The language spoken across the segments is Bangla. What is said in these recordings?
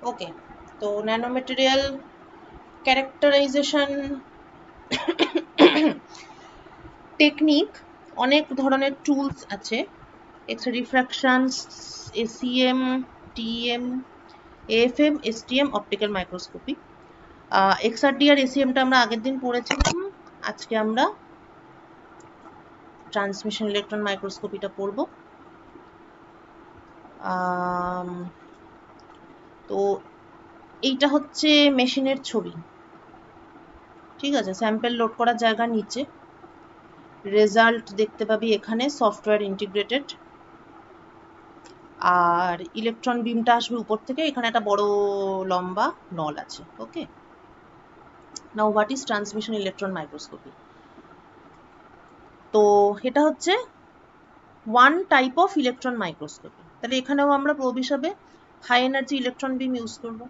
ওকে, তো ন্যানোমেটেরিয়াল ক্যারেক্টারাইজেশন টেকনিক অনেক ধরনের টুলস আছে। X refraction, SEM, TEM, AFM, STM, optical microscopy. XRD আর এসিএমটা আমরা আগের দিন পড়েছিলাম। আজকে আমরা ট্রান্সমিশন ইলেকট্রন মাইক্রোস্কোপিটা পড়ব। তো এইটা হচ্ছে মেশিনের ছবি, ঠিক আছে? স্যাম্পল লোড করার জায়গা নিচে, রেজাল্ট দেখতে পাবি এখানে, সফটওয়্যার ইন্টিগ্রেটেড। আর ইলেকট্রন বিমটা আসবে উপর থেকে, এখানে একটা বড় লম্বা নল আছে। Okay, now what is transmission electron microscopy? তো এটা হচ্ছে one type of electron microscopy. তাহলে এখানেও আমরা প্রোব হিসাবে high energy electron beam use করব।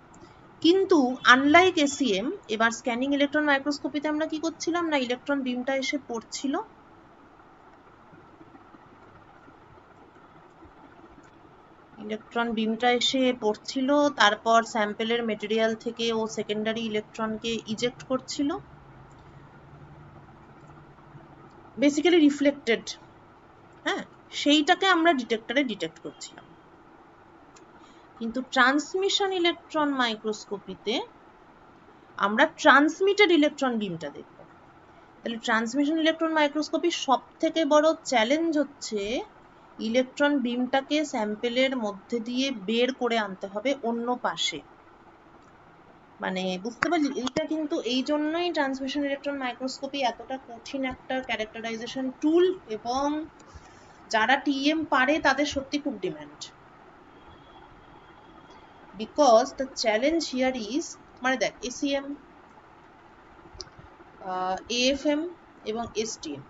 কিন্তু আনলাইক এসিএম, এবার স্ক্যানিং ইলেকট্রন মাইক্রোস্কোপিতে আমরা কি করছিলাম না, ইলেকট্রন বিমটা এসে পড়ছিল, ইলেকট্রন বিমটা এসে পড়ছিল, তারপর স্যাম্পেলের মেটেরিয়াল থেকে ও সেকেন্ডারি ইলেকট্রনকে ইজেক্ট করছিল, বেসিক্যালি রিফ্লেক্টেড। হ্যাঁ, সেইটাকে আমরা ডিটেক্টরে ডিটেক্ট করছিলাম। কিন্তু ট্রান্সমিশন ইলেকট্রন মাইক্রোস্কোপিতে আমরা ট্রান্সমিটেড ইলেকট্রন বিমটা দেখব। তাহলে ট্রান্সমিশন ইলেকট্রন মাইক্রোস্কোপির সব থেকে বড় চ্যালেঞ্জ হচ্ছে ইলেকট্রন বিমটাকে স্যাম্পেলের মধ্যে দিয়ে বের করে আনতে হবে অন্য পাশে। মানে বুঝতে পারলি, এইটা কিন্তু এই জন্যই ট্রান্সমিশন ইলেকট্রন মাইক্রোস্কোপি এতটা কঠিন একটা ক্যারেক্টারাইজেশন টুল, এবং যারা টিএম পারে তাদের সত্যি খুব demand. Because the challenge here is, মানে দেখ এসিএম, এএফএম এবং এসটিএম,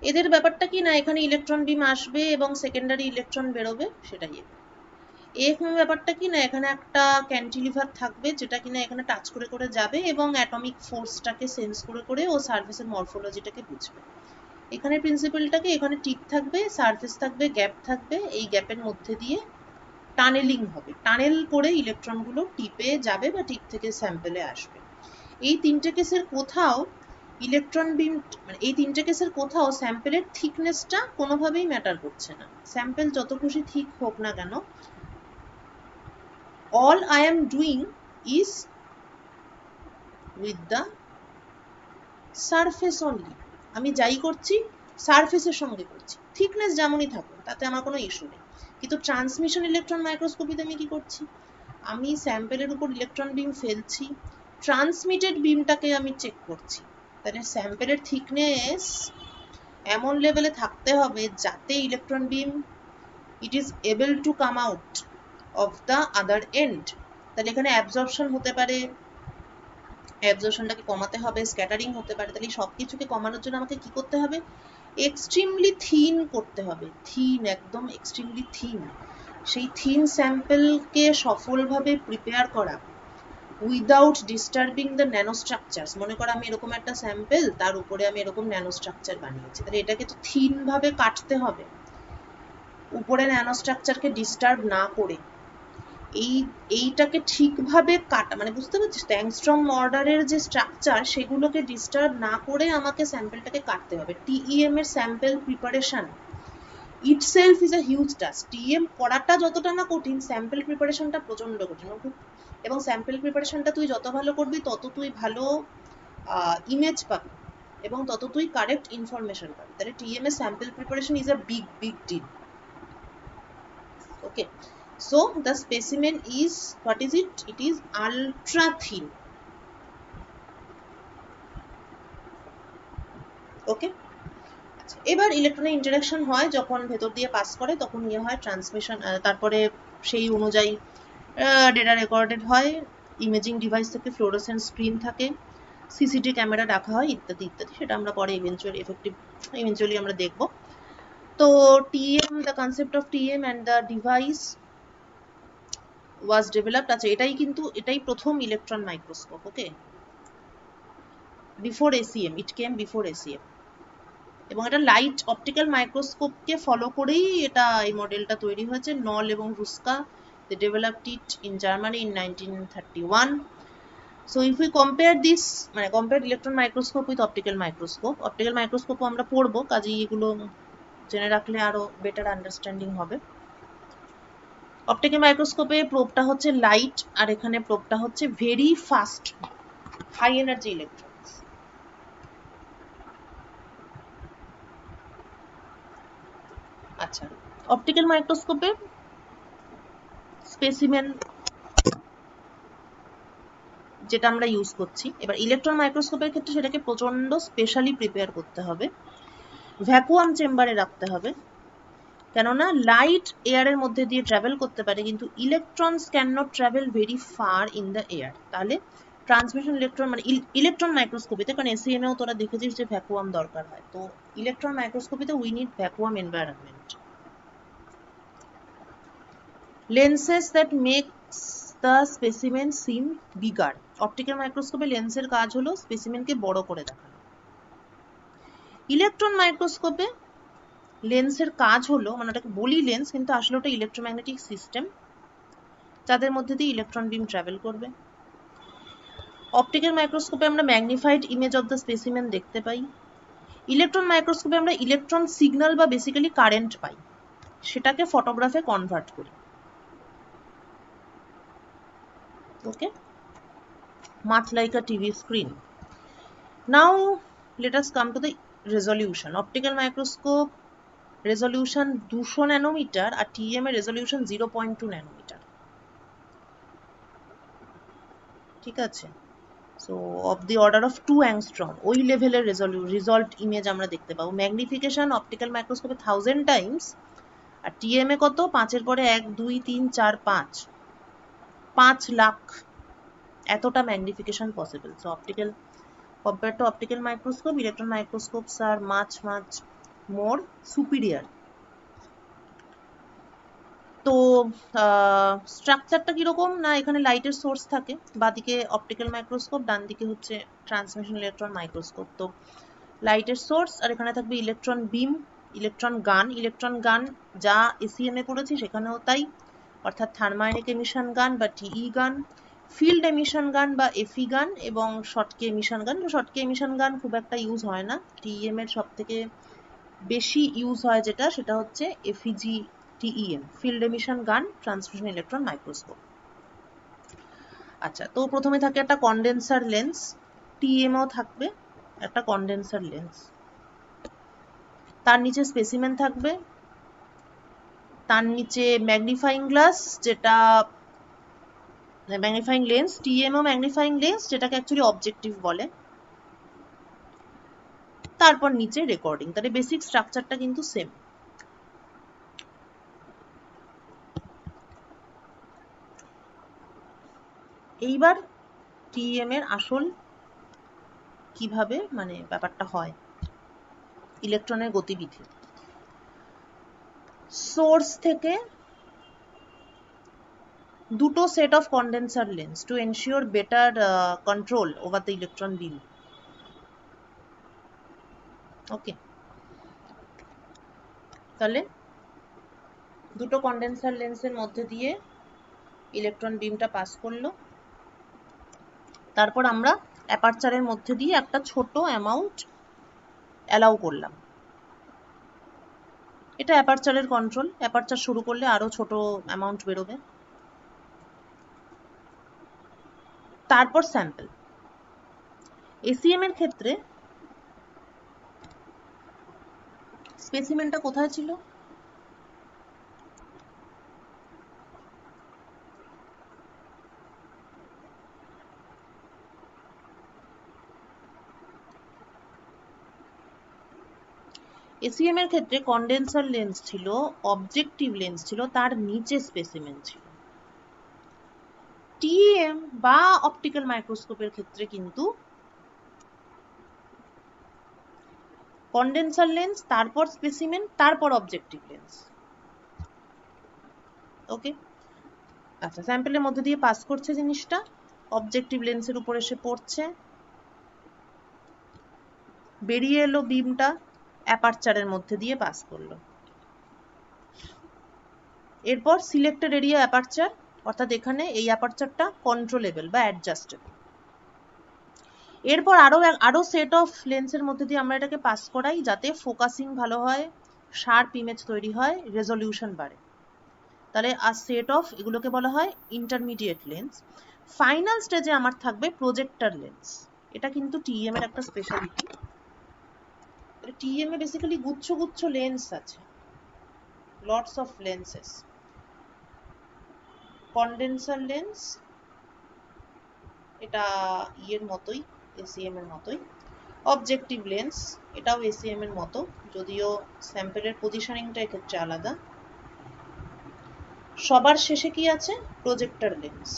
এদের ব্যাপারটা কি না, এখানে ইলেকট্রন বিম আসবে এবং সেকেন্ডারি ইলেকট্রন বেরোবে, সেটাই। এএফএম ব্যাপারটা কি না, এখানে একটা ক্যান্টিলিভার থাকবে যেটা কিনা এখানে টাচ করে করে যাবে এবং অ্যাটমিক ফোর্সটাকে সেন্স করে করে ও সারফেসের মরফোলজিটাকে বুঝবে। এখানে প্রিন্সিপালটাকে, এখানে টিপ থাকবে, সারফেস থাকবে, গ্যাপ থাকবে, এই গ্যাপের মধ্যে দিয়ে টানেলিং হবে, টানেল করে ইলেকট্রনগুলো টিপে যাবে বা টিপ থেকে স্যাম্পেলে আসবে। এই তিনটে কেসের কোথাও ইলেকট্রন বিম, মানে এই তিনটে কেসের কোথাও স্যাম্পেলের থিকনেসটা কোনোভাবেই ম্যাটার করছে না। স্যাম্পেল যত খুশি থিক হোক না কেন, all I am doing is with the surface only. আমি যাই করছি সারফেসের সঙ্গে করছি, থিকনেস যেমনই থাকুক তাতে আমার কোনো ইস্যু নেই। কিন্তু ট্রান্সমিশন ইলেকট্রন মাইক্রোস্কোপিতে আমি কি করছি, আমি স্যাম্পেলের উপর ইলেকট্রন বিম ফেলছি, ট্রান্সমিটেড বিমটাকে আমি চেক করছি। তাহলে স্যাম্পেলের থিকনেস এমন লেভেলে থাকতে হবে যাতে electron beam it is able to come out of the other end. তাহলে এখানে অ্যাবজর্পশন হতে পারে, অ্যাবজর্পশনটাকে কমাতে হবে, স্ক্যাটারিং হতে পারে। তাহলে সব কিছুকে কমানোর জন্য আমাকে কি করতে হবে, এক্সট্রিমলি থিন করতে হবে, থিন, একদম এক্সট্রিমলি থিন। সেই থিন স্যাম্পেলকে সফলভাবে প্রিপেয়ার করা উইদাউট ডিস্টার্বিং দ্য ন্যানোস্ট্রাকচার। মনে করো আমি এরকম একটা স্যাম্পেল, তার উপরে আমি এরকম ন্যানোস্ট্রাকচার বানিয়েছি, তাহলে এটাকে তো থিন ভাবে কাটতে হবে, উপরে ন্যানোস্ট্রাকচারকে ডিস্টার্ব না করে। এইটাকে ঠিকভাবে কাটা, মানে বুঝতে পারছিস, অ্যাংস্ট্রম অর্ডারের যে স্ট্রাকচার সেগুলোকে ডিস্টার্ব না করে আমাকে স্যাম্পেলটাকে কাটতে হবে। টিইএম এর sample preparation itself is a huge task. TM করাটা যতটা না কঠিন, স্যাম্পেল প্রিপারেশনটা প্রচন্ড কঠিন। এবং স্যাম্পেল প্রিপারেশনটা তুই যত ভালো করবি তত তুই ভালো ইমেজ পাবি এবং তত তুই কারেক্ট ইনফরমেশন পাবি। তাহলে টিএম এর sample preparation is a big big deal. Okay, so the specimen is, what is it, it is ultra thin. ওকে, এবার ইলেকট্রনের ইন্টারাকশন হয় যখন ভেতর দিয়ে পাস করে, তখন ইয়ে হয় ট্রান্সমিশন, তারপরে সেই অনুযায়ী ডেটা রেকর্ডেড হয়, ইমেজিং ডিভাইস থেকে ফ্লোরোসেন্ট স্ক্রিন থাকে, সিসিটি ক্যামেরা রাখা হয়, ইত্যাদি ইত্যাদি। সেটা আমরা পরে ইভেন্চুয়ালি আমরা দেখব। তো TM, the concept of TM and the device was developed, আচ্ছা এটাই প্রথম electron microscope. Okay, before ACM, it came before ACM. এবং এটা লাইট অপটিক্যাল মাইক্রোস্কোপকে ফলো করেই এটা এই মডেলটা তৈরি হয়েছে। নল এবং রুস্কা they developed it in Germany in 1931. So if we compare this মানে compare electron microscope with optical microscope আমরা পড়বো, কাজেই এগুলো জেনে রাখলে আরো বেটার আন্ডারস্ট্যান্ডিং হবে। অপটিক্যাল মাইক্রোস্কোপে প্রোবটা হচ্ছে লাইট, আর এখানে প্রোবটা হচ্ছে very fast high energy electrons. আচ্ছা, অপটিক্যাল মাইক্রোস্কোপে স্পেসিমেন যেটা আমরা ইউজ করছি, এবার ইলেকট্রন মাইক্রোস্কোপের ক্ষেত্রে সেটাকে প্রচন্ড স্পেশালি প্রিপেয়ার করতে হবে, ভ্যাকুয়াম চেম্বারে রাখতে হবে, কেননা লাইট এয়ারের মধ্যে দিয়ে ট্রাভেল করতে পারে কিন্তু electrons can not travel very far in the air. তাহলে ট্রান্সমিশন ইলেকট্রন মানে ইলেকট্রন মাইক্রোস্কোপিতে, কারণ এসিএমএও তোরা দেখেছিস যে ভ্যাকুয়াম দরকার হয়, তো ইলেকট্রন মাইক্রোস্কোপিতে we need vacuum environment. Lenses that makes the specimen seem bigger. Optical মাইক্রোস্কোপে লেন্সের কাজ হলো স্পেসিমেনকে বড় করে দেখানো। ইলেকট্রন মাইক্রোস্কোপে লেন্সের কাজ হলো, মানে ওটাকে বলি লেন্স কিন্তু আসলে ওটা ইলেকট্রোম্যাগনেটিক সিস্টেম যাদের মধ্যে দিয়ে ইলেকট্রন বিম ট্রাভেল করবে। অপটিক্যাল মাইক্রোস্কোপে আমরা magnified image of the specimen দেখতে পাই। ইলেকট্রন মাইক্রোস্কোপে আমরা ইলেকট্রন সিগন্যাল বা বেসিক্যালি কারেন্ট পাই, সেটাকে ফটোগ্রাফে কনভার্ট করি। ওকে, much like a TV screen. Now let us come to the resolution. Optical microscope resolution 200 nanometre R TEM এর রেজলিউশন 0.2 ন্যানোমিটার। ঠিক আছে, so of the order of 2 angstrom ওই লেভেলের রিজল্ট ইমেজ আমরা দেখতে পাবো। ম্যাগনিফিকেশন অপটিক্যাল মাইক্রোস্কোপে 1000 টাইমস, আর TEM এ কত? 5 এর পরে 1 2 3 4 5 লাখ এতটা magnification possible. So optical compared to optical microscope, electron microscopes are much more superior. তো স্ট্রাকচারটা কিরকম না, এখানে লাইটের সোর্স থাকে, বাঁদিকে অপটিক্যাল মাইক্রোস্কোপ, ডান দিকে হচ্ছে ট্রান্সমিশন ইলেকট্রন মাইক্রোস্কোপ। তো লাইটের সোর্স, আর এখানে থাকবে ইলেকট্রন বিম, ইলেকট্রন গান যা এসিএম এ পড়েছি সেখানেও তাই, অর্থাৎ থার্মাইনিক এমিশন গান বা টিই গান, ফিল্ড এমিশন গান বা এফই গান, এবং শর্টকে এমিশন গান। শর্টকে এমিশন গান খুব একটা ইউজ হয় না, টিএম এর সব থেকে বেশি ইউজ হয় যেটা, সেটা হচ্ছে এফইজি টিইএম, ফিল্ড এমিশন গান ট্রান্সমিশন ইলেকট্রন মাইক্রোস্কোপ। আচ্ছা, তো প্রথমে থাকে একটা কন্ডেন্সার লেন্স, টিএমও থাকবে একটা কন্ডেন্সার লেন্স, তার নিচে স্পেসিমেন থাকবে, তার নিচে ম্যাগনিফাইং গ্লাস যেটা magnifying lens, TMO magnifying lens যেটাকে অ্যাকচুয়ালি অবজেক্টিভ বলে, তারপর নিচে রেকর্ডিং। তাহলে বেসিক স্ট্রাকচারটা কিন্তু সেম। এইবার টিএম এর আসল কিভাবে মানে ব্যাপারটা হয়, ইলেকট্রনের গতিবিধি। সোর্স থেকে দুটো set of condenser lens to ensure better control over the electron beam. Okay, তাহলে দুটো কন্ডেন্সার লেন্সের মধ্যে দিয়ে ইলেকট্রন বিমটা পাস করলো, তারপর আমরা অ্যাপারচারের মধ্যে দিয়ে একটা ছোট অ্যামাউন্ট অ্যালাউ করলাম। এটা অ্যাপারচারের কন্ট্রোল, অ্যাপারচার শুরু করলে আরো ছোট অ্যামাউন্ট বেরোবে। তারপর স্যাম্পল। এসিএম এর ক্ষেত্রে স্পেসিমেনটা কোথায় ছিল? এসিএম এর ক্ষেত্রে কন্ডেন্সার লেন্স ছিল, অবজেক্টিভ লেন্স ছিল, তার নিচে স্পেসিমেন ছিল। টিএম বা অপটিক্যাল মাইক্রোস্কোপের ক্ষেত্রে কিন্তু কন্ডেন্সার লেন্স, তারপর স্পেসিমেন, তারপর অবজেক্টিভ লেন্স। ওকে, আচ্ছা, স্যাম্পলের মধ্যে দিয়ে পাস করছে জিনিসটা, অবজেক্টিভ লেন্সের উপর এসে পড়ছে, বেরিয়ে এলো বিমটা, অ্যাপারচারের মধ্যে দিয়ে পাস করলো। এরপর সিলেক্টেড এরিয়া অ্যাপারচার, অর্থাৎ এখানে এই অ্যাপারচারটা কন্ট্রোলেবল বা অ্যাডজাস্টেবল। এরপর আরো সেট অফ লেন্সের মধ্যে দিয়ে আমরা এটাকে পাস করাই যাতে ফোকাসিং ভালো হয়, শার্প ইমেজ তৈরি হয়, রেজলিউশন বাড়ে। তাহলে আর সেট অফ এগুলোকে বলা হয় ইন্টারমিডিয়েট লেন্স। ফাইনাল স্টেজে আমার থাকবে প্রজেক্টর লেন্স। এটা কিন্তু টিএম এর একটা স্পেশালিটি। টিএম এ বেসিক্যালি গুচ্ছ গুচ্ছ লেন্স আছে, lots of lenses. Condenser lens, এটা ইয়ের মতোই, এসিএম এর মতোই। অবজেক্টিভ লেন্স, এটাও এসিএম এর মতো, যদিও স্যাম্পেলের পজিশনিংটা এক্ষেত্রে আলাদা। সবার শেষে কি আছে? Projector lens.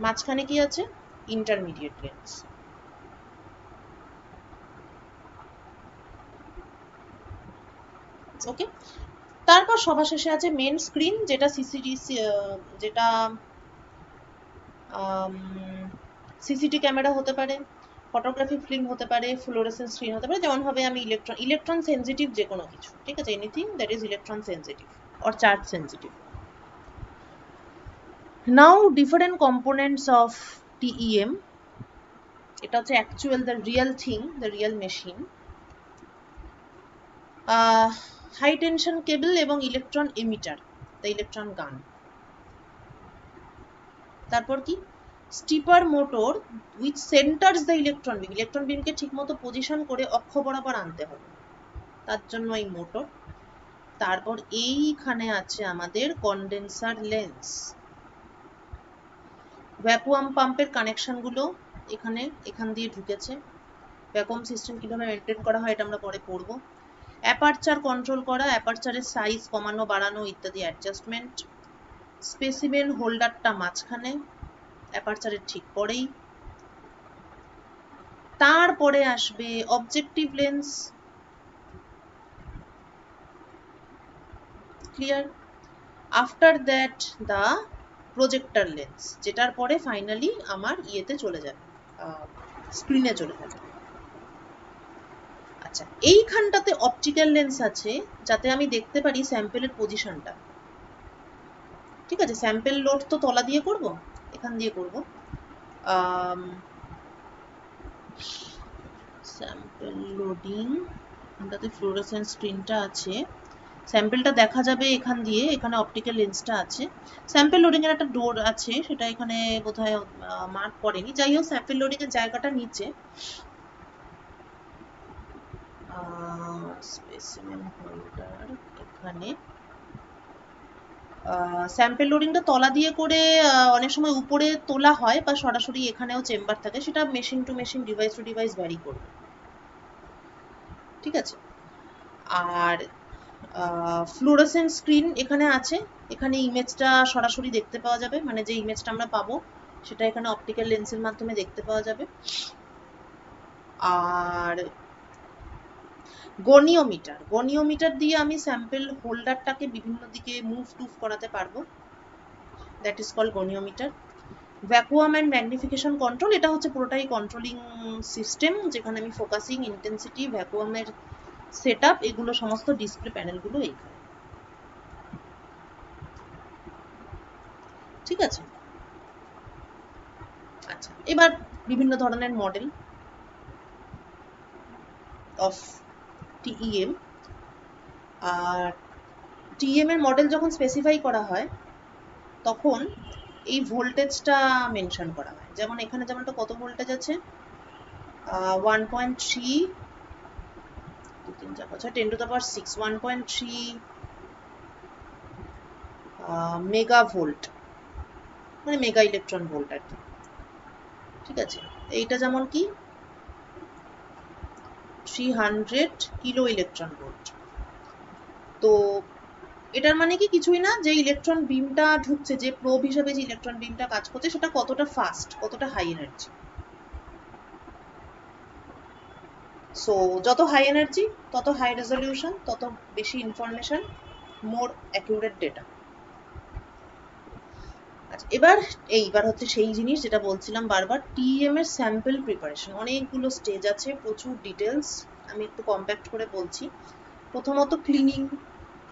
মাঝখানে কি আছে? Intermediate lens. ওকে, তারপর সবার শেষে আছে মেন স্ক্রিন, যেটা সিসিটি ক্যামেরা হতে পারে, ফটোগ্রাফি ফিল্ম হতে পারে, ফ্লোরেসেন্স স্ক্রিন হতে পারে, যেমন হবে আমি ইলেকট্রন সেন্সিটিভ যে কোনো কিছু, ঠিক আছে, anything that is electron sensitive or charge sensitive. Now different components of TEM. এটা হচ্ছে actual the real thing, the real machine. High tension cable এবং electron emitter, the electron gun. তারপর কি? Stepper motor which centers the electron beam. Electron বিমকে ঠিকমতো পজিশন করে অক্ষ বরাবর আনতে হবে, তার জন্য এই মোটর। তারপর এইখানে আছে আমাদের কন্ডেন্সার লেন্স। ভ্যাকুয়াম পাম্পের কানেকশনগুলো এখান দিয়ে ঢুকেছে। ভ্যাকুয়াম সিস্টেম কিভাবে মেনটেন করা হয় এটা আমরা পরে পড়বো। অ্যাপারচার কন্ট্রোল করা, অ্যাপারচারের সাইজ কমানো বাড়ানো ইত্যাদি অ্যাডজাস্টমেন্ট। স্পেসিমেন হোল্ডারটা মাঝখানে, অ্যাপারচারের ঠিক পরেই। তারপরে আসবে objective lens, clear. After that the projector lens, যেটার পরে ফাইনালি আমার ইয়েতে চলে যাবে, স্ক্রিনে চলে যাবে। আচ্ছা, এইখানটাতে অপটিক্যাল লেন্স আছে যাতে আমি দেখতে পারি স্যাম্পেলের পজিশনটা, ঠিক আছে। স্যাম্পেল লোড তো তলা দিয়ে করব, এখান দিয়ে করব। স্যাম্পেল লোডিং, এখানটাতে ফ্লোরোসেন্স স্ক্রিনটা আছে, স্যাম্পেলটা দেখা যাবে এখান দিয়ে, এখানে অপটিক্যাল লেন্সটা আছে। স্যাম্পেল লোডিং এর একটা ডোর আছে, সেটা এখানে বোধহয় মার্ক করেনি। যাই হোক, স্যাম্পেল লোডিং এর জায়গাটা নিচে। স্পেসিমেন হোল্ডার এখানে। স্যাম্পেল লোডিংটা তলা দিয়ে করে অনেক সময় উপরে তোলা হয় বা সরাসরি এখানেও চেম্বার থাকে, সেটা machine to machine, device to device vary করবে, ঠিক আছে। আর ফ্লোরোসেন্স স্ক্রিন এখানে আছে, এখানে ইমেজটা সরাসরি দেখতে পাওয়া যাবে, মানে যে ইমেজটা আমরা পাবো সেটা এখানে অপটিক্যাল লেন্সের মাধ্যমে দেখতে পাওয়া যাবে। আর গনিওমিটার, গনিওমিটার দিয়ে আমি স্যাম্পেল হোল্ডারটাকে বিভিন্ন দিকে মুভ টুভ করাতে পারবো, that is called goniometer. Vacuum and magnification control, এটা হচ্ছে পুরোটাই কন্ট্রোলিং সিস্টেম, যেখানে আমি ফোকাসিং, ইন্টেন্সিটি, ভ্যাকুয়ামের সেট আপ, এগুলো সমস্ত ডিসপ্লে প্যানেলগুলো এইখানে, ঠিক আছে। আচ্ছা, এবার বিভিন্ন ধরনের মডেল অফ টিইএম। আর টিএম এর মডেল যখন স্পেসিফাই করা হয় তখন এই ভোল্টেজটা মেনশন করা হয়। যেমন এখানে যেমনটা কত ভোল্টেজ আছে, 1.3 10 to the power 6, 1.3 mega volt, মানে মেগা ইলেকট্রন ভোল্ট আর কি, ঠিক আছে। এইটা যেমন কি 300 কিলো ইলেকট্রন ভোল্ট। তো এটার মানে কি কিছুই না, যে ইলেকট্রন বিমটা ঢুকছে, যে প্রোব হিসেবে যে ইলেকট্রন বিমটা কাজ করছে, সেটা কতটা ফাস্ট, কতটা হাই এনার্জি। সো যত হাই এনার্জি তত হাই রেজলিউশন, তত বেশি ইনফরমেশন, মোর অ্যাকিউরেট ডেটা। আচ্ছা, এইবার হচ্ছে সেই জিনিস যেটা বলছিলাম বারবার, টিএম এর স্যাম্পল প্রিপারেশন। অনেকগুলো স্টেজ আছে, প্রচুর ডিটেলস, আমি একটু কম্প্যাক্ট করে বলছি। প্রথমত ক্লিনিং,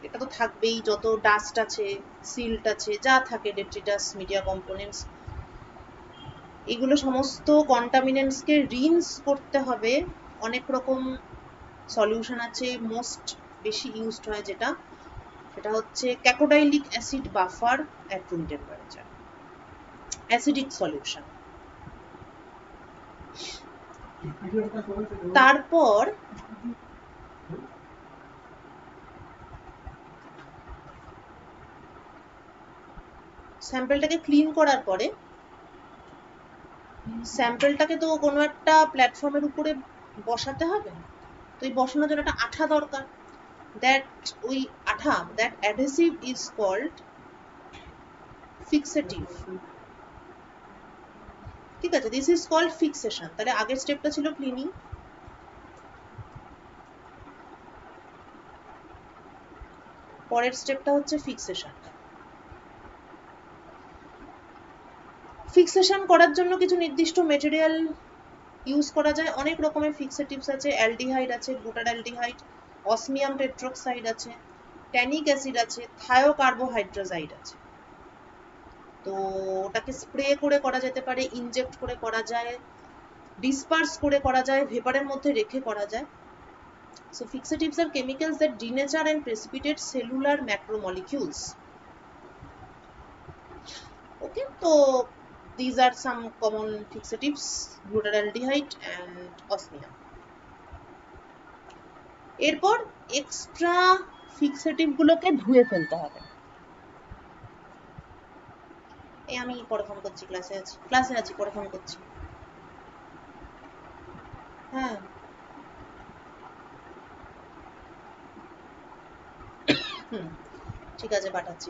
এটা তো থাকবেই, যত ডাস্ট আছে, সিল্ট আছে, যা থাকে, ডেট্রিটাস, মিডিয়া কম্পোনেন্টস, এগুলো সমস্ত কন্টামিনেন্টসকে রিন্স করতে হবে। অনেক রকম সলিউশন আছে, মোস্ট বেশি ইউজড হয় যেটা, সেটা হচ্ছে cacodylic acid buffer at room temperature, acidic solution. তারপর স্যাম্পলটাকে ক্লিন করার পরে স্যাম্পলটাকে তো কোনো একটা প্ল্যাটফর্মের উপরে বসাতে হবে, তো এই বসানোর জন্য একটা আঠা দরকার। ওই আঠা, that adhesive is called fixative. ঠিক আছে, দিস ইজ কল্ড ফিক্সেশন। তাহলে আগের স্টেপটা ছিল ক্লিনিং, পরের স্টেপটা হচ্ছে ফিক্সেশন। ফিক্সেশন করার জন্য কিছু নির্দিষ্ট মেটেরিয়াল ইউজ করা যায়। অনেক রকমের ফিক্সেটিভস আছে, অ্যালডিহাইড আছে, বুটাডালডিহাইড, অসমিয়াম টেট্রক্সাইড আছে, ট্যানিক অ্যাসিড আছে, থায়োকার্বোহাইড্রোজাইড আছে। তো ওটাকে স্প্রে করে করা যেতে পারে, ইনজেক্ট করে করা যায়, ডিসপার্স করে করা যায়, ভেপারের মধ্যে রেখে করা যায়। So fixatives are chemicals that denature and precipitate cellular macromolecules. Okay, so these are some common fixatives, butadaldehyde and osmium. এরপর এক্সট্রা ফিক্সেটিভ গুলোকে ধুয়ে ফেলতে হবে। এই আমি পরে ফোন করছি, ক্লাসে আছি, পরে ফোন করছি। হ্যাঁ, ঠিক আছে, পাঠাচ্ছি।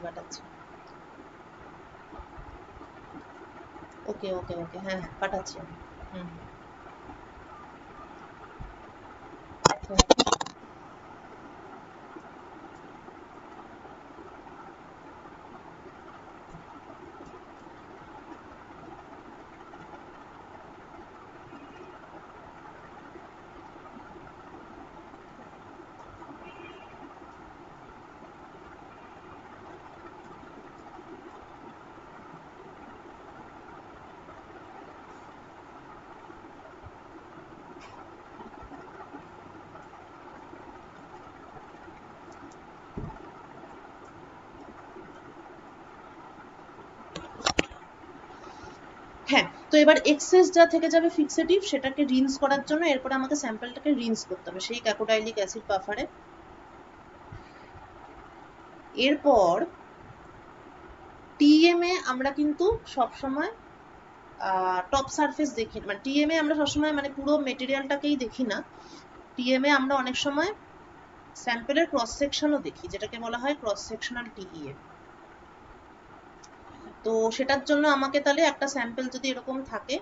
ওকে, হ্যাঁ, পাঠাচ্ছি আমি। হ্যাঁ, তো এবার এক্সেস যা থেকে যাবে ফিক্সেটিভ, সেটাকে রিন্স করার জন্য এরপর আমাকে স্যাম্পলটাকে রিন্স করতে হবে সেই ক্যাকোডাইলিক অ্যাসিড বাফারে। এরপর টিএমএ আমরা কিন্তু সবসময় টপ সারফেস দেখি, মানে টিএমএ আমরা সবসময় মানে পুরো মেটেরিয়ালটাকেই দেখি না। টিএমএ আমরা অনেক সময় স্যাম্পলের ক্রস সেকশনও দেখি, যেটাকে বলা হয় ক্রস সেকশনাল টিইএ। তো সেটার জন্য আমাকে তাহলে একটা স্যাম্পল যদি এরকম থাকে,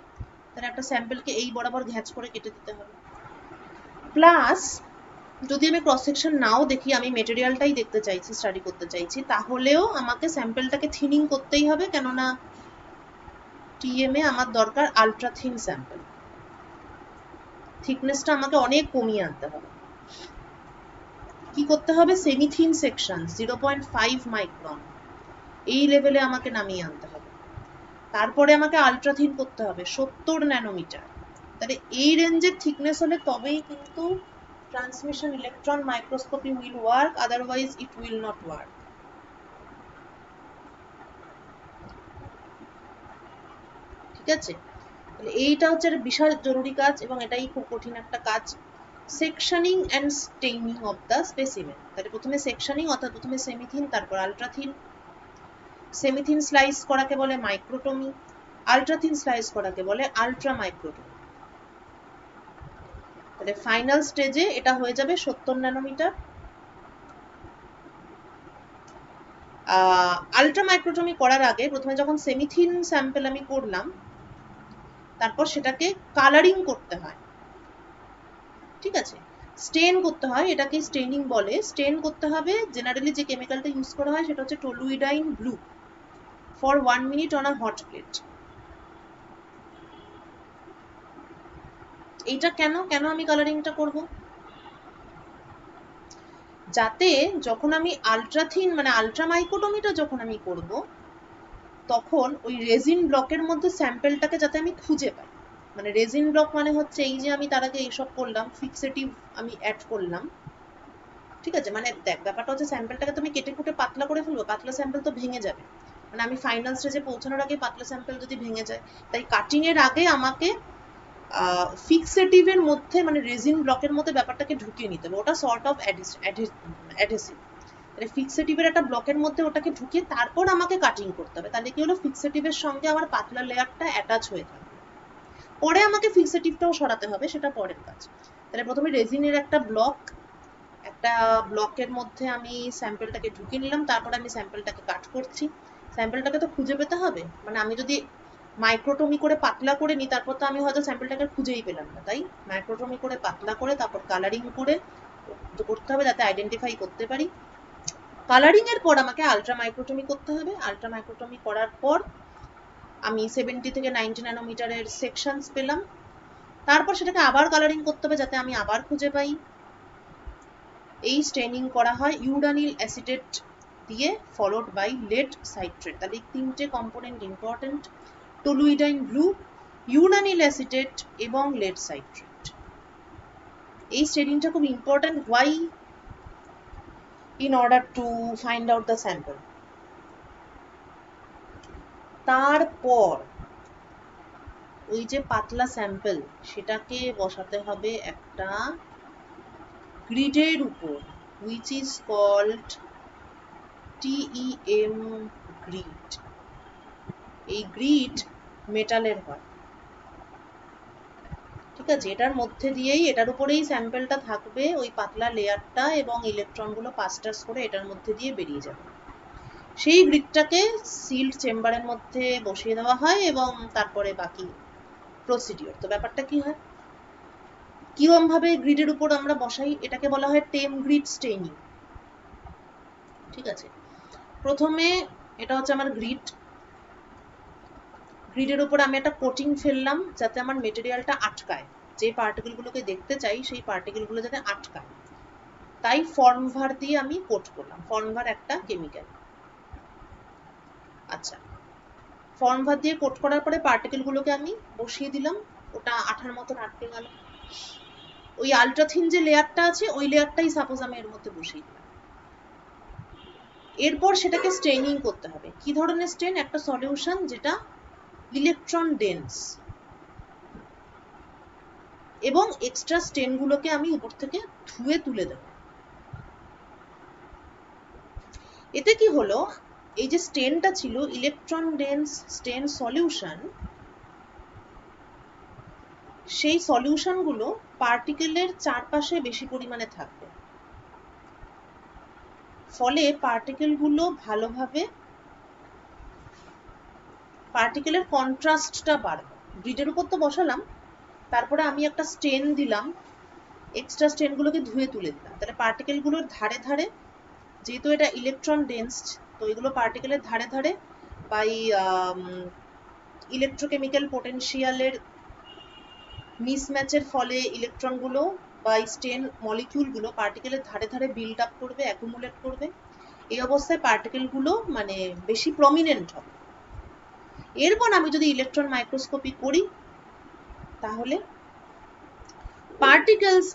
তাহলে একটা স্যাম্পলকে এই বরাবর ঘ্যাঁচ করে কেটে দিতে হবে। প্লাস যদি আমি ক্রস সেকশন নাও দেখি, আমি মেটেরিয়ালটাই দেখতে চাইছি, স্টাডি করতে চাইছি, তাহলেও আমাকে স্যাম্পলটাকে থিনিং করতেই হবে, কেননা টিএমএ আমার দরকার আলট্রা থিন স্যাম্পল। থিকনেসটা আমাকে অনেক কমিয়ে আনতে হবে। কি করতে হবে? সেমি থিন সেকশন 0.5 মাইক্রন, এই লেভেলে আমাকে নামিয়ে আনতে হবে। তারপরে আমাকে আলট্রা থিন করতে হবে 70 ন্যানোমিটার। তাহলে এই রেঞ্জের থিকনেস হলে তবেই কিন্তু transmission electron microscopy will work, otherwise it will not work. ঠিক আছে, তাহলে এইটা হচ্ছে একটা বিশাল জরুরি কাজ, এবং এটাই খুব কঠিন একটা কাজ, sectioning and staining of the specimen. তাহলে প্রথমে সেকশনিং, অর্থাৎ প্রথমে সেমিথিন, তারপর আলট্রাথিন। সেমিথিন স্লাইস করাকে বলে মাইক্রোটমি, আলট্রাথিন স্লাইস করাকে বলে আলট্রা মাইক্রোটমি। তাহলে ফাইনাল স্টেজে এটা হয়ে যাবে 70 ন্যানোমিটার। আলট্রা মাইক্রোটমি করার আগে প্রথমে যখন সেমিথিন স্যাম্পল আমি করলাম, তারপর সেটাকে কালারিং করতে হয়। ঠিক আছে, স্টেন করতে হয়, এটাকে স্টেনিং বলে। স্টেন করতে হবে, জেনারেলি যে কেমিক্যালটা ইউজ করা হয় সেটা হচ্ছে টলুইডাইন blue. for 1 minute on a hot plate. এইটা কেন আমি কালারিংটা করব? যাতে যখন আমি আলট্রা থিন মানে আলট্রা মাইক্রোটোমিটা যখন আমি করব, তখন ওই রেজিন ব্লকের মধ্যে স্যাম্পেলটাকে যাতে আমি খুঁজে পাই। মানে রেজিন ব্লক মানে হচ্ছে এই যে আমি তার আগে এইসব করলাম, ফিক্সেটিভ আমি অ্যাড করলাম, ঠিক আছে? মানে দেখ, ব্যাপারটা হচ্ছে স্যাম্পেলটাকে তুমি কেটে কুটে পাতলা করে ফেলবো, পাতলা স্যাম্পেল তো ভেঙে যাবে। মানে আমি ফাইনাল স্টেজে পৌঁছানোর আগে পাতলা স্যাম্পেল যদি ভেঙে যায়, তাই কাটিং এর আগে আমাকে ফিক্সেটিভের মধ্যে মানে রেজিন ব্লকের মধ্যে ব্যাপারটাকে ঢুকিয়ে নিতে হবে। ওটা সর্ট অফ অ্যাডহেসিভ, মানে ফিক্সেটিভের একটা ব্লকের মধ্যে ওটাকে ঢুকিয়ে তারপর আমাকে কাটিং করতে হবে। তাহলে কি হলো, ফিক্সেটিভের সঙ্গে আমার পাতলা লেয়ারটা অ্যাটাচ হয়ে থাকবে। পরে আমাকে ফিক্সেটিভটাও সরাতে হবে, সেটা পরের কাজ। তাহলে প্রথমে রেজিনের একটা ব্লকের মধ্যে আমি স্যাম্পেলটাকে ঢুকিয়ে নিলাম, তারপরে আমি স্যাম্পেলটাকে কাট করছি। স্যাম্পেলটাকে তো খুঁজে পেতে হবে, মানে আমি যদি মাইক্রোটমি করে পাতলা করে নিই, তারপর তো আমি হয়তো স্যাম্পেলটাকে খুঁজেই পেলাম না। তাই মাইক্রোটমি করে পাতলা করে তারপর কালারিং করে করতে হবে, যাতে আইডেন্টিফাই করতে পারি। কালারিং এর পর আমাকে আলট্রা মাইক্রোটমি করতে হবে। আলট্রা মাইক্রোটমি করার পর আমি 70 থেকে 90 ন্যানোমিটারের সেকশনস পেলাম। তারপর সেটাকে আবার কালারিং করতে হবে, যাতে আমি আবার খুঁজে পাই। এই স্টেনিং করা হয় ইউরানিল অ্যাসিটেট দিয়ে, ফলোড বাই লেড সাইট্রেট। তাহলে এই তিনটে কম্পোনেন্ট ইম্পর্টেন্ট, টলুইডাইন ব্লু, ইউরানিল অ্যাসিটেট এবং লেড সাইট্রেট। এই স্টেনিংটা খুব important. Why? In order to find out the sample. তারপর ওই যে পাতলা স্যাম্পল, সেটাকে বসাতে হবে একটা গ্রিডের উপর, which is called TEM grid. এই গ্রিড মেটালের হয়, ঠিক আছে? এটার মধ্যে দিয়েই, এটার উপরেই স্যাম্পেলটা থাকবে, ওই পাতলা লেয়ারটা, এবং ইলেকট্রনগুলো পাস টাস করে এটার মধ্যে দিয়ে বেরিয়ে যাবে। সেই গ্রিডটাকে সিল্ড চেম্বারের মধ্যে বসিয়ে দেওয়া হয় এবং তারপরে বাকি প্রসিডিওর। তো ব্যাপারটা কি হয়, কিরকম ভাবে গ্রিডের উপর আমরা বসাই, এটাকে বলা হয় টেম গ্রিড স্টেইনিং, ঠিক আছে? প্রথমে এটা হচ্ছে আমার গ্রিডের উপর আমি একটা কোটিং ফেললাম, যাতে আমার মেটেরিয়ালটা আটকায়, যে পার্টিকেলগুলোকে দেখতে চাই সেই পার্টিকেলগুলো যাতে আটকায়। তাই ফর্মভার দিয়ে আমি কোট করলাম। ফর্মভার একটা কেমিক্যাল। আচ্ছা, ফর্মভার দিয়ে কোট করার পরে পার্টিকেলগুলোকে আমি বসিয়ে দিলাম, ওটা আঠার মতন আটকে গেল। ওই আলট্রাথিন যে লেয়ারটা আছে, ওই লেয়ারটাই সাপোজ আমি এর মধ্যে বসিয়ে দিলাম। এরপর সেটাকে স্টেইনিং করতে হবে। কি ধরনের স্টেন? একটা সলিউশন যেটা ইলেকট্রন ডেন্স, এবং এক্সট্রা স্টেনগুলোকে আমি উপর থেকে ধুয়ে তুলে দেব। এতে কি হলো, এই যে স্টেনটা ছিল ইলেকট্রন ডেন্স স্টেন সলিউশন, সেই সলিউশনগুলো পার্টিকেলের চারপাশে বেশি পরিমাণে থাকবে, ফলে পার্টিকেলগুলো ভালোভাবে, পার্টিকেলের কন্ট্রাস্টটা বাড়বে। গ্রিডের উপর তো বসালাম, তারপরে আমি একটা স্টেন দিলাম, এক্সট্রা স্টেনগুলোকে ধুয়ে তুলে দিলাম। তাহলে পার্টিকেলগুলোর ধারে ধারে, যেহেতু এটা ইলেকট্রন ডেন্স, তো এগুলো পার্টিকেলের ধারে ধারে বাই ইলেকট্রোকেমিক্যাল পোটেনশিয়ালের মিসম্যাচের ফলে ইলেকট্রনগুলো বা স্টেন মলিকিউলগুলো পার্টিকেলের ধারে ধারে বিল্ড আপ করবে, অ্যাকুমুলেট করবে। এই অবস্থায় পার্টিকেলগুলো মানে বেশি প্রমিনেন্ট হবে। এরপর আমি যদি ইলেকট্রন মাইক্রোস্কোপি করি, তাহলে পার্টিকেলস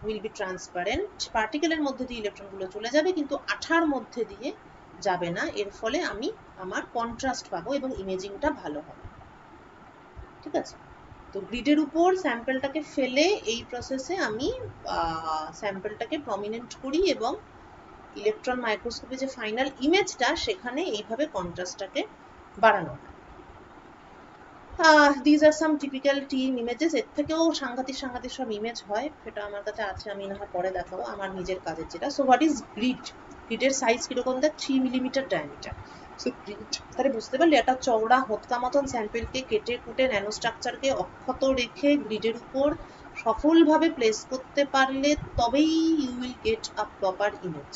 উইল বি ট্রান্সপারেন্ট। পার্টিকেলের মধ্যে দিয়ে ইলেকট্রনগুলো চলে যাবে, কিন্তু আঠার মধ্যে দিয়ে যাবে না। এর ফলে আমি আমার কন্ট্রাস্ট পাবো এবং ইমেজিংটা ভালো হবে, ঠিক আছে? তো গ্রিডের উপর স্যাম্পেলটাকে ফেলে এই প্রসেসে আমি স্যাম্পেলটাকে প্রমিনেন্ট করি, এবং ইলেকট্রন মাইক্রোস্কোপে যে ফাইনাল ইমেজটা, সেখানে এইভাবে কন্ট্রাস্টটাকে বাড়ানো হয়। these are some typical TEM images। এর থেকেও সাংঘাতিক সব ইমেজ হয়, সেটা আমার কাছে আছে, আমি না হয় পরে দেখাবো আমার নিজের কাজের যেটা। So what is grid? গ্রিডের সাইজ কিরকম দেখ, 3 মিলিমিটার ডায়ামিটার। সো গ্রিড, তাহলে বুঝতে পারলি, একটা চওড়া হত্যা মতন স্যাম্পেলকে কেটে কুটে ন্যানোস্ট্রাকচারকে অক্ষত রেখে গ্রিডের উপর সফলভাবে প্লেস করতে পারলে তবেই you will get a proper image.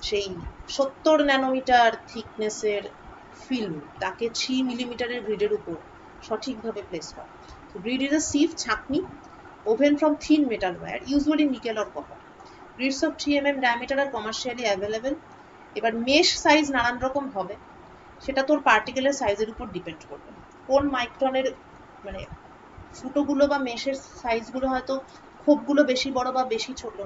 সেই 70 ন্যানোমিটার থিকনেসের ফিল্ম তাকে 3 মিলিমিটারের গ্রিডের উপর সঠিকভাবে প্লেস করা। গ্রিড ইজ এ সিভ ছাঁকনি woven from thin metal wire usually nickel or copper. Grids of 3 mm diameter আর কমার্শিয়ালি অ্যাভেলেবেল। এবার মেশ সাইজ নানান রকম হবে, সেটা তোর পার্টিকেলের সাইজের উপর ডিপেন্ড করবে। কোন মাইক্রনের মানে ফুটোগুলো বা মেশের সাইজগুলো হয়তো খোপগুলো বেশি বড় বা বেশি ছোট,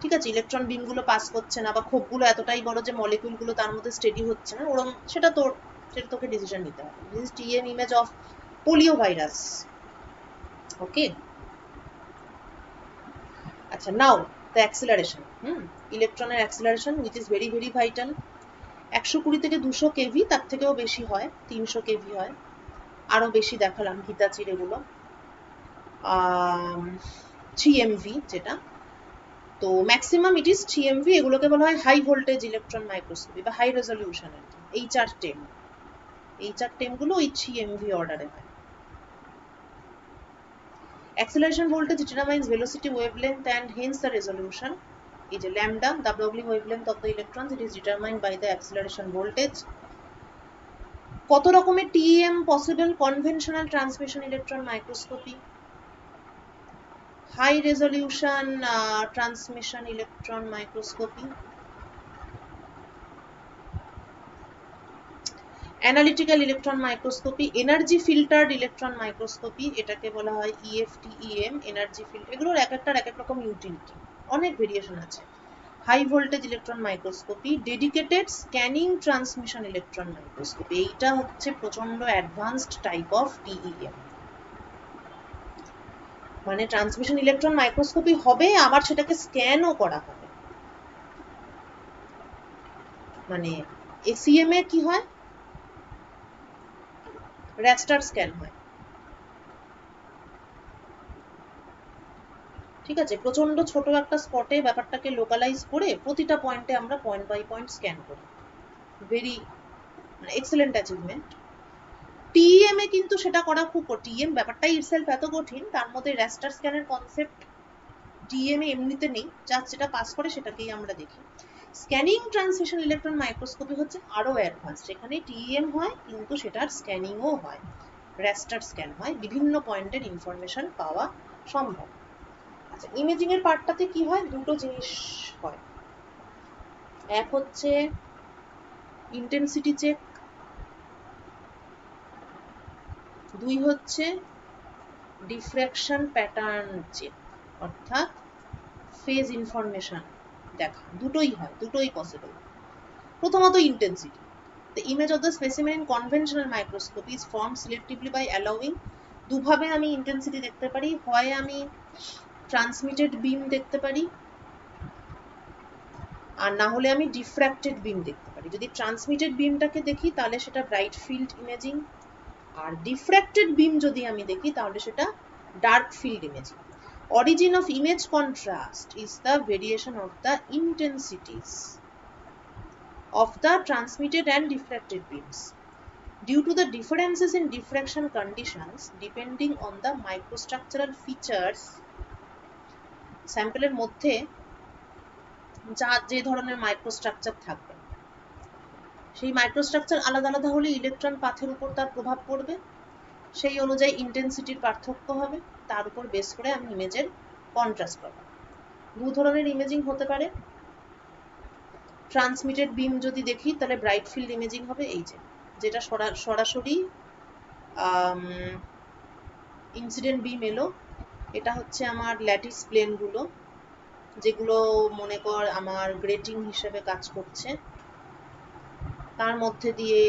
ঠিক আছে, ইলেকট্রন বিমগুলো পাস করছে না বা খোপগুলো এতটাই বড় যে মলিকিউলগুলো তার মধ্যে স্টেডি হচ্ছে না, ওরকম সেটা তোকে ডিসিশন নিতে হবে। This is TEM image of polio virus. Okay, আচ্ছা, নাও দ্য অ্যাক্সিলারেশন। ইলেকট্রনের acceleration which is very very vital. 120 থেকে 200 কেভি, তার থেকেও বেশি হয়, 300 কেভি হয়, আরো বেশি দেখালাম হিতাচির এগুলো। 3 MV যেটা, তো ম্যাক্সিমাম ইট ইজ 3 MV। এগুলোকে বলা হয় হাই ভোল্টেজ ইলেকট্রন মাইক্রোস্কোপি বা হাই রেজলিউশন। এই চার টেমগুলো ওই 3 MV অর্ডারে হয়। Acceleration voltage determines velocity, wavelength and hence the resolution. এই যে lambda, the Broglie wavelength of the electrons, it is determined by the acceleration voltage. কত রকমের TEM possible? Conventional transmission electron microscopy, high resolution transmission electron microscopy, analytical electron microscopy, energy filtered electron microscopy, এটাকে বলা হয় EFT-EM, energy filter। এগুলোর এক একটার এক এক রকম ইউটিলিটি, অনেক ভেরিয়েশন আছে। High voltage electron microscopy, dedicated scanning transmission electron microscopy, এইটা হচ্ছে প্রচন্ড অ্যাডভান্সড টাইপ অফ TEM। মানে ট্রান্সমিশন ইলেকট্রন মাইক্রোস্কোপি হবে, আবার সেটাকে স্ক্যানও করা হবে। মানে ACM এ কি হয়, র্যাস্টার স্ক্যান হয়, ঠিক আছে, প্রচন্ড ছোট একটা স্পটে ব্যাপারটাকে লোকালাইজ করে প্রতিটা পয়েন্টে আমরা পয়েন্ট বাই পয়েন্ট স্ক্যান করি। Very excellent achievement. TEM এ কিন্তু সেটা করা খুব TEM ব্যাপারটাই ইটসেলফ এত কঠিন, তার মধ্যে র্যাস্টার স্ক্যানের কনসেপ্ট TEM এ এমনিতে নেই, জাস্ট যেটা পাস করে সেটাকেই আমরা দেখি। স্ক্যানিং ট্রান্সমিশন ইলেকট্রন মাইক্রোস্কোপি হচ্ছে আরো অ্যাডভান্স, সেখানে TEM হয় কিন্তু সেটার স্ক্যানিংও হয়, র্যাস্টার স্ক্যান হয়, বিভিন্ন পয়েন্টের ইনফরমেশন পাওয়া সম্ভব। আচ্ছা, ইমেজিং এর পার্টটাতে কি হয়, দুটো জিনিস হয়। এক হচ্ছে ইন্টেন্সিটি চেক, দুই হচ্ছে ডিফ্র্যাকশন প্যাটার্ন চেক, অর্থাৎ ফেজ ইনফরমেশন দেখা। দুটোই হয়, দুটোই পসিবল। প্রথমত intensity. The image of the specimen in conventional microscopy is formed selectively by allowing, দুভাবে আমি ইন্টেন্সিটি দেখতে পারি, হয় আমি ট্রান্সমিটেড বিম দেখতে পারি, আর না হলে আমি ডিফ্র্যাক্টেড বিম দেখতে পারি। যদি ট্রান্সমিটেড বিমটাকে দেখি তাহলে সেটা ব্রাইট ফিল্ড ইমেজিং, আর ডিফ্র্যাক্টেড বিম যদি আমি দেখি তাহলে সেটা dark field imaging. Origin of image contrast is the variation of the intensities of the transmitted and diffracted beams due to the differences in diffraction conditions depending on the microstructural features স্যাম্পলের মধ্যে যে ধরনের মাইক্রোস্ট্রাকচার থাকবে, সেই মাইক্রোস্ট্রাকচার আলাদা আলাদা হলে ইলেকট্রন পাথের উপর তার প্রভাব পড়বে, সেই অনুযায়ী ইন্টেন্সিটির পার্থক্য হবে, তার উপর বেস করে আমি ইমেজের কন্ট্রাস্ট পাবো। দু ধরনের ইমেজিং হতে পারে। ট্রান্সমিটেড বিম যদি দেখি তাহলে ব্রাইট ফিল্ড ইমেজিং হবে, এই যেটা সরাসরি ইনসিডেন্ট বিম এলো, এটা হচ্ছে আমার ল্যাটিস প্লেনগুলো, যেগুলো মনে কর আমার গ্রেটিং হিসেবে কাজ করছে, তার মধ্যে দিয়ে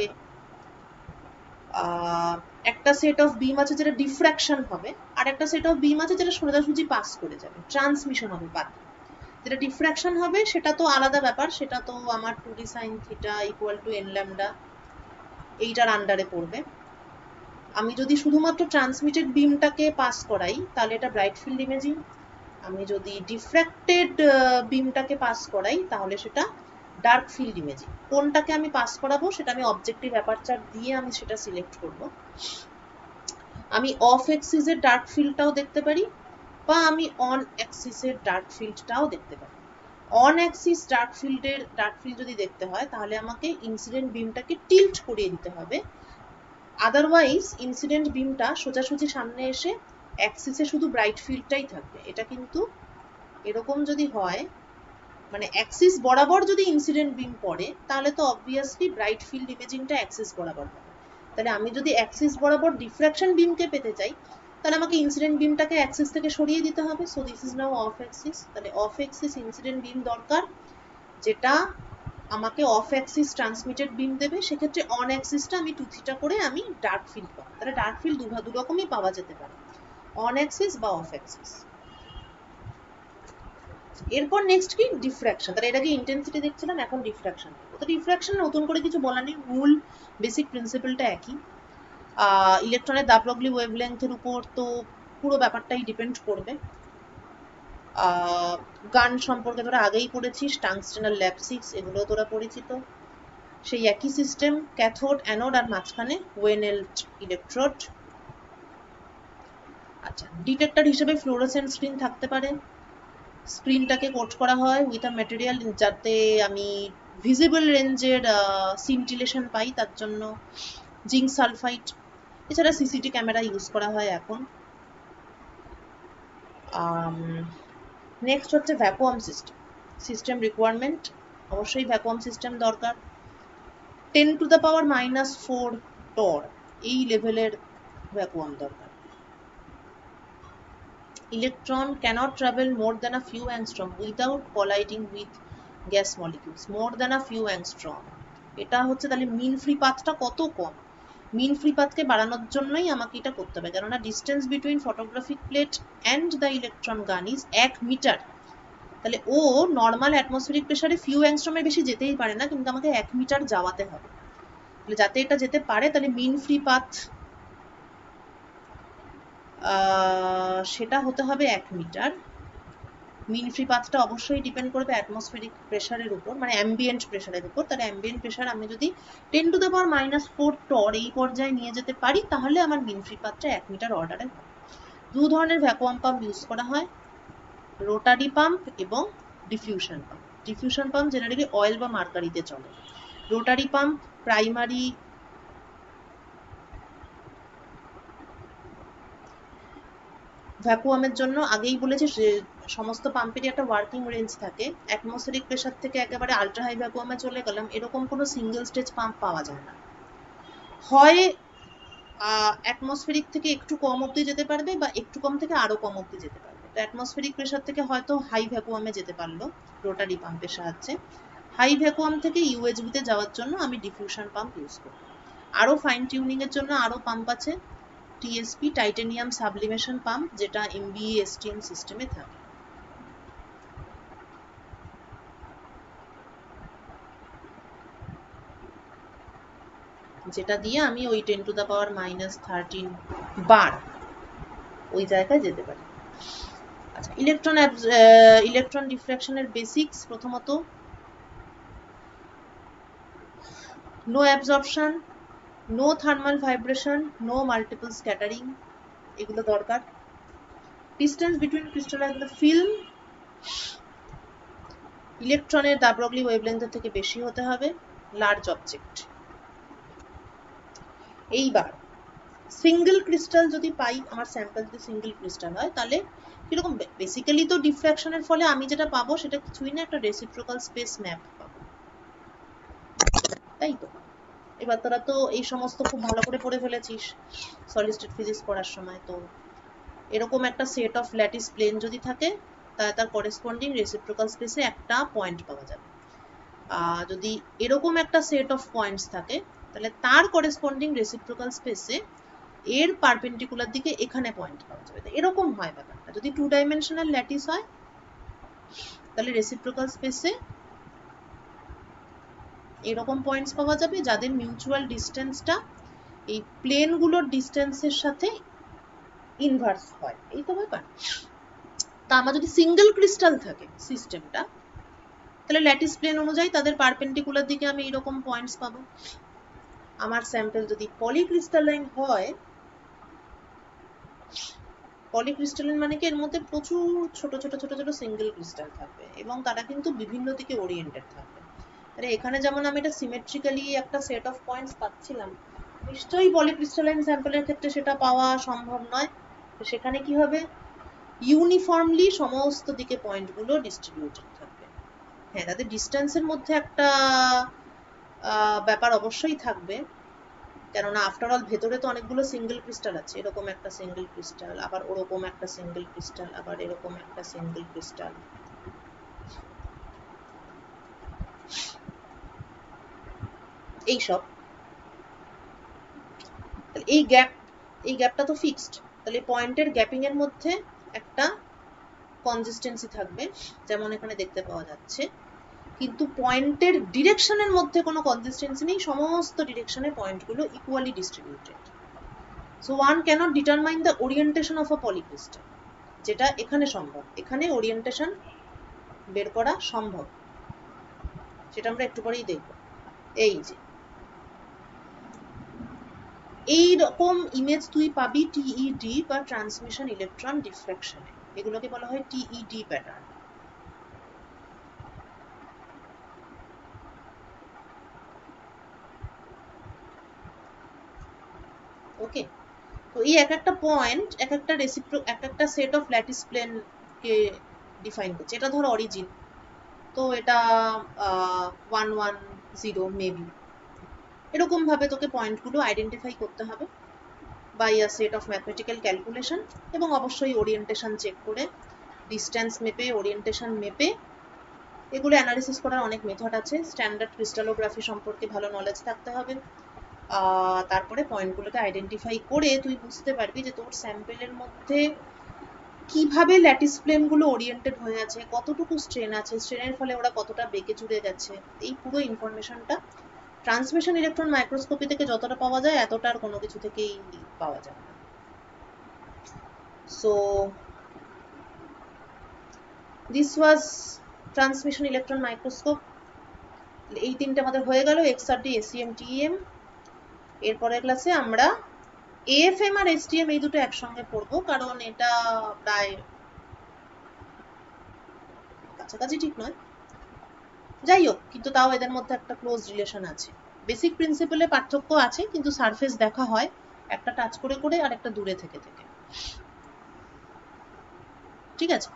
একটা সেট অফ বিম আছে যেটা ডিফ্র্যাকশন হবে, আর একটা সেট অফ বিম আছে যেটা সোজাসুজি পাস করে যাবে, ট্রান্সমিশন হবে পাথ। যেটা ডিফ্র্যাকশন হবে সেটা তো আলাদা ব্যাপার, সেটা তো আমার 2d sin θ = n lambda এইটার আন্ডারে পড়বে। আমি যদি শুধুমাত্র ট্রান্সমিটেড বিমটাকে পাস করাই তাহলে এটা ব্রাইট ফিল্ড ইমেজিং, আমি যদি ডিফ্র্যাক্টেড বিমটাকে পাস করাই তাহলে সেটা ডার্ক ফিল্ড ইমেজিং। কোনটাকে আমি পাস করাবো সেটা আমি অবজেক্টিভ অ্যাপারচার দিয়ে আমি সেটা সিলেক্ট করব। আমি অফ অ্যাক্সিসের ডার্ক ফিল্ডটাও দেখতে পারি বা আমি অন অ্যাক্সিসের ডার্ক ফিল্ডটাও দেখতে পারি। অন অ্যাক্সিস ডার্ক ফিল্ড যদি দেখতে হয় তাহলে আমাকে ইনসিডেন্ট বিমটাকে টিল্ট করিয়ে দিতে হবে, আদারওয়াইজ ইনসিডেন্ট বিমটা সোজাসুজি সামনে এসে অ্যাক্সিসে শুধু ব্রাইট ফিল্ডটাই থাকবে। এটা কিন্তু এরকম যদি হয়, মানে অ্যাক্সিস বরাবর যদি ইনসিডেন্ট বিম পড়ে তাহলে তো অবভিয়াসলি ব্রাইট ফিল্ড ইমেজিংটা অ্যাক্সিস বরাবর হবে। তাহলে আমি যদি অ্যাক্সিস বরাবর ডিফ্র্যাকশন বিমকে পেতে চাই তাহলে আমাকে ইনসিডেন্ট বিমটাকে অ্যাক্সিস থেকে সরিয়ে দিতে হবে। So this is now of Axis. তাহলে অফ অ্যাক্সিস ইনসিডেন্ট বিম দরকার, যেটা আমাকে অফ অ্যাক্সিস ট্রান্সমিটেড বিম দেবে। সেক্ষেত্রে অন অ্যাক্সিসটা আমি 2θ করে আমি ডার্ক ফিল্ড পাবো। তাহলে ডার্ক ফিল্ড দু রকমই পাওয়া যেতে পারে, অন অ্যাক্সিস বা অফ অ্যাক্সিস। এরপর নেক্সট কি, ডিফ্র্যাকশন। তাহলে এটা কি ইন্টেন্সিটি দেখছিলাম, এখন ডিফ্র্যাকশন। তো ডিফ্র্যাকশন নতুন করে কিছু বলা নেই, মূল বেসিক প্রিন্সিপালটা একই। ইলেকট্রনের de Broglie ওয়েভলেংথের উপর তো পুরো ব্যাপারটাই ডিপেন্ড করবে। গান সম্পর্কে তোরা আগেই পড়েছিস, টাংস্টেন আর ল্যাপসিক্স, এগুলো তোরা পরিচিত। সেই একই সিস্টেম, ক্যাথোড অ্যানোড আর মাঝখানে ওয়েনেল্ট ইলেকট্রোড। আচ্ছা, ডিটেক্টর হিসেবে ফ্লোরোসেন্ট স্ক্রিন থাকতে পারে। স্ক্রিনটাকে কোট করা হয় উইথ আ ম্যাটেরিয়াল যাতে আমি ভিজিবল রেঞ্জের সিনটিলেশন পাই, তার জন্য জিঙ্ক সালফাইড। এছাড়া সিসিটি ক্যামেরা ইউজ করা হয় এখন। নেক্সট হচ্ছে ভ্যাকুয়াম সিস্টেম রিকোয়ারমেন্ট। অবশ্যই ভ্যাকুয়াম সিস্টেম দরকার। 10⁻⁻⁴ টর এই লেভেলের ভ্যাকুয়াম দরকার। Electron cannot travel more than a few angstrom without colliding with gas molecules. More than a few angstrom, এটা হচ্ছে তাহলে মিন ফ্রি পাথটা কত কম। মিন ফ্রি পাথকে বাড়ানোর জন্যই আমাকে এটা করতে হবে, কেননা distance between photographic plate and the electron গান ইজ 1 মিটার। তাহলে ও নর্মাল অ্যাটমসফেরিক প্রেসারে ফিউ অ্যাংস্ট্রমের বেশি যেতেই পারে না, কিন্তু আমাকে 1 মিটার যাওয়াতে হবে। তাহলে যাতে এটা যেতে পারে তাহলে মিন ফ্রি পাথ সেটা হতে হবে 1 মিটার। মিন ফ্রি পাথটা অবশ্যই ডিপেন্ড করবে অ্যাটমসফেরিক প্রেসারের উপর, মানে অ্যাম্বিয়েন্ট প্রেসারের উপর। তাহলে অ্যাম্বিয়েন্ট প্রেসার আমি যদি 10⁻⁻⁴ টর এই পর্যায়ে নিয়ে যেতে পারি তাহলে আমার মিন ফ্রি পাথটা 1 মিটার অর্ডারে হবে। দু ধরনের ভ্যাকুয়াম পাম্প ইউজ করা হয়, রোটারি পাম্প এবং diffusion pump. Diffusion pump generally oil বা মার্কারিতে চলে। রোটারি পাম্প প্রাইমারি ভ্যাকুয়ামের জন্য আগেই বলেছি সমস্ত পাম্পেরই একটা ওয়ার্কিং রেঞ্জ থাকে। অ্যাটমসফেরিক প্রেসার থেকে একেবারে আল্ট্রা হাই ভ্যাকুয়ামে চলে গেলাম, এরকম কোনো সিঙ্গেল স্টেজ পাম্প পাওয়া যায় না। হয় অ্যাটমসফেরিক থেকে একটু কম অবধি যেতে পারবে বা একটু কম থেকে আরো কম অবধি যেতে পারবে। তো অ্যাটমসফেরিক প্রেসার থেকে হয়তো হাই ভ্যাকুয়ামে যেতে পারলো রোটারি পাম্পের সাহায্যে। হাই ভ্যাকুয়াম থেকে ইউএইচভিতে যাওয়ার জন্য আমি ডিফিউশন পাম্প ইউজ করব। আরো ফাইন টিউনিং এর জন্য আরো পাম্প আছে, টিএসপি টাইটানিয়াম সাবলিমেশন পাম্প, যেটা এমবিএ এসটিএম সিস্টেমে থাকে। যেটা দিয়ে আমি ওই 10⁻⁻13 বার ওই জায়গায় যেতে পারি। আচ্ছা, ইলেকট্রন ডিফ্র্যাকশনের বেসিক্স। প্রথমত no absorption, no thermal vibration, no multiple scattering, এগুলো দরকার। Distance between crystal and the film ইলেকট্রনের de Broglie ওয়েভলেংথের থেকে বেশি হতে হবে। Large object. এইবার সিঙ্গেল ক্রিস্টাল যদি পাই, আমার স্যাম্পল যদি সিঙ্গেল ক্রিস্টাল হয় তাহলে কিরকম, বেসিক্যালি তো ডিফ্র্যাকশনের ফলে আমি যেটা পাবো সেটা কিছুই না, একটা রেসিপ্রোকাল স্পেস ম্যাপ পাবো, তাই তো? এবার তোরা তো এই সমস্ত খুব ভালো করে পড়ে ফেলেছিস সলিড স্টেট ফিজিক্স পড়ার সময়। তো এরকম একটা সেট অফ ল্যাটিস প্লেন যদি থাকে তাহলে তার করেসপন্ডিং রেসিপ্রোকাল স্পেসে একটা পয়েন্ট পাওয়া যাবে। যদি এরকম একটা সেট অফ পয়েন্টস থাকে তাহলে তার করেসপন্ডিং রেসিপ্রোকাল স্পেসে এর পারপেন্ডিকুলার দিকে এখানে পয়েন্ট পাওয়া যাবে। এরকম হয় ব্যাপারটা। যদি 2 ডাইমেনশনাল ল্যাটিস হয় তাহলে রেসিপ্রোকাল স্পেসে এরকম পয়েন্টস পাওয়া যাবে যাদের মিউচুয়াল ডিস্টেন্সটা এই প্লেনগুলোর ডিস্টেন্সের সাথে ইনভার্স হয়। এই তো ব্যাপার। তা আমার যদি সিঙ্গেল ক্রিস্টাল থাকে সিস্টেমটা, তাহলে ল্যাটিস প্লেন অনুযায়ী তাদের পারপেন্ডিকুলার দিকে আমি এরকম পয়েন্টস পাবো। আমার স্যাম্পল যদি পলিক্রিস্টালাইন হয়, পলিক্রিস্টালাইন মানে কি এর মধ্যে প্রচুর ছোট ছোট ছোট ছোট সিঙ্গেল ক্রিস্টাল থাকবে এবং তারা কিন্তু বিভিন্ন দিকে ওরিয়েন্টেড থাকবে। তাহলে এখানে যেমন আমি এটা সিমেট্রিক্যালি একটা সেট অফ পয়েন্টস পাচ্ছিলাম, নিশ্চয়ই পলিক্রিস্টালাইন স্যাম্পলের ক্ষেত্রে সেটা পাওয়া সম্ভব নয়। তো সেখানে কি হবে, ইউনিফর্মলি সমস্ত দিকে পয়েন্টগুলো ডিস্ট্রিবিউটেড থাকবে। হ্যাঁ, তাদের ডিস্টেন্সের মধ্যে একটা ব্যাপার অবশ্যই থাকবে, কেননা আফটার অল ভেতরে তো অনেকগুলো সিঙ্গেল ক্রিস্টাল আছে। এরকম একটা সিঙ্গেল ক্রিস্টাল, আবার ওরকম একটা সিঙ্গেল ক্রিস্টাল, আবার এরকম একটা সিঙ্গেল ক্রিস্টাল, এইসব। এই গ্যাপটা তো ফিক্সড, তাহলে পয়েন্টের গ্যাপিং এর মধ্যে একটা কনসিস্টেন্সি থাকবে, যেমন এখানে দেখতে পাওয়া যাচ্ছে। কিন্তু পয়েন্টের ডিরেকশনের মধ্যে কোনো কনসিস্টেন্সি নেই, সমস্ত ডিরেকশনে পয়েন্টগুলো equally distributed. So one cannot determine the orientation of a polycrystal, যেটা এখানে সম্ভব। এখানে ওরিয়েন্টেশন বের করা সম্ভব, সেটা আমরা একটু পরেই দেখব। এই যে এই রকম ইমেজ তুই পাবি টিইডি বা ট্রান্সমিশন ইলেকট্রন ডিফ্রাকশনে, এগুলোকে বলা হয় টিইডি প্যাটার্ন। ওকে, তো এই এক একটা পয়েন্ট এক একটা সেট অফ ল্যাটিস প্লেন কে ডিফাইন করছে। এটা ধর অরিজিন, তো এটা 110 মেবি, এরকম ভাবে তোকে পয়েন্টগুলো আইডেন্টিফাই করতে হবে by a set of mathematical calculation, এবং অবশ্যই ওরিয়েন্টেশন চেক করে, ডিস্টেন্স মেপে, ওরিয়েন্টেশন মেপে। এগুলো অ্যানালিসিস করার অনেক মেথড আছে। স্ট্যান্ডার্ড ক্রিস্টালোগ্রাফি সম্পর্কে ভালো নলেজ থাকতে হবে। তারপরে পয়েন্টগুলোকে আইডেন্টিফাই করে তুই বুঝতে পারবি যে তোর স্যাম্পেলের মধ্যে কিভাবে ল্যাটিস প্লেনগুলো ওরিয়েন্টেড হয়ে আছে, কতটুকু স্ট্রেন আছে, স্ট্রেনের ফলে ওরা কতটা বেঁকে চুড়ে গেছে। এই পুরো ইনফরমেশনটা ট্রান্সমিশন ইলেকট্রন মাইক্রোস্কোপি থেকে যতটা পাওয়া যায় এতটা আর কোনো কিছু থেকেই পাওয়া যায় না। So this was transmission electron microscope. এই তিনটে আমাদের হয়ে গেল, এক্সআরডি, এসইএম, টিএম। এরপরের ক্লাসে আমরা এএফএম আর এসটিএম এই দুটো একসঙ্গে পড়বো, কারণ এটা প্রায় কাছাকাছি ঠিক নয়, যাই হোক, কিন্তু তাও এদের মধ্যে একটা ক্লোজ রিলেশন আছে। বেসিক প্রিন্সিপালে পার্থক্য আছে, কিন্তু সারফেস দেখা হয় একটা টাচ করে করে আর একটা দূরে থেকে থেকে। ঠিক আছে,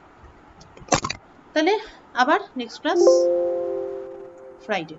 তাহলে আবার নেক্সট ক্লাস ফ্রাইডে।